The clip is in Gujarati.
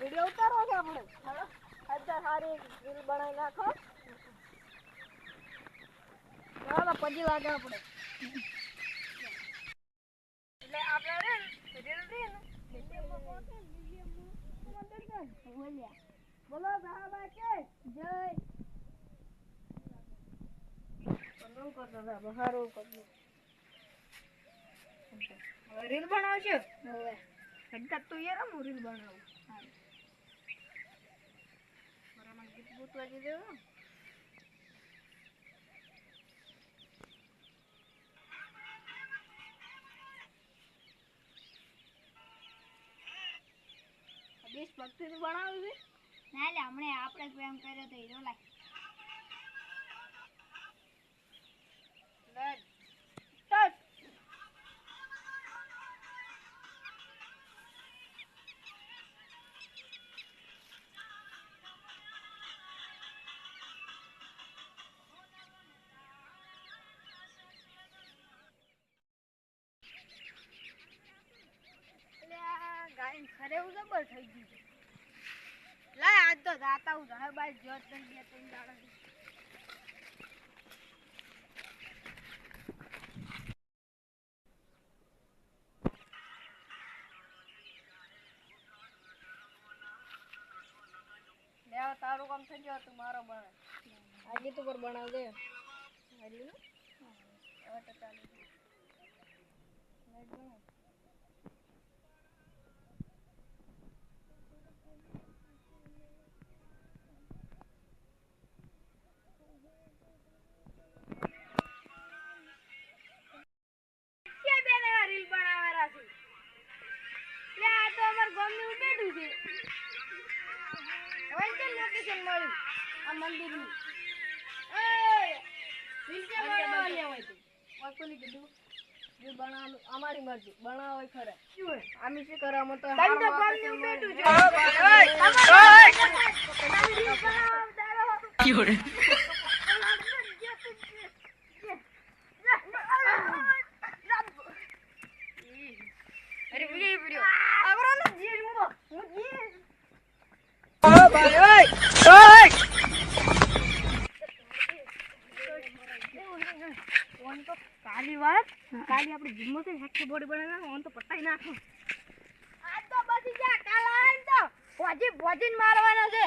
વિડિયો ઉતારો છે આપણે અત્યારે સારી રીલ બનાવી નાખો ચાલો પછી લાગે આપણે એટલે આપણે રીલ બોલો સાહેબા કે જય બંધો કરતો સાહેબ હારું કરજો હવે રીલ બનાવજો હવે હડતા તો યાર હું રીલ બનાવું બરાબર ગીત બૂત વાજી દેવો દેશ ભક્તિ નું બનાવ્યું છે ના લે હમણે આપણે પ્રેમ કર્યો તો હીરો લાય ગાય ખરે એવું જબર થઈ ગયું લાય આજ તો જાતા હું હવે બાઈ જોત નહીં બે ત્રણ દાડા લેવા તારું કામ થઈ ગયો તું મારો બને આજે તો પર બનાવ દે હારી ને હવે તો ચાલુ અમારી મરજી બનાવો ખરે આમી શું કરામો તો અરે વિડિયો આગળનો જીલ મો હું જી ઓ ભાઈ ઓય ઓય ઓન તો કાલી વાત કાલી આપણે જીમો છે હેક્કી બોડી બનાવવાનો ઓન તો પટાઈ નાખો આજ તો બસી જા કાલ આન તો ભોજીન મારવાનો છે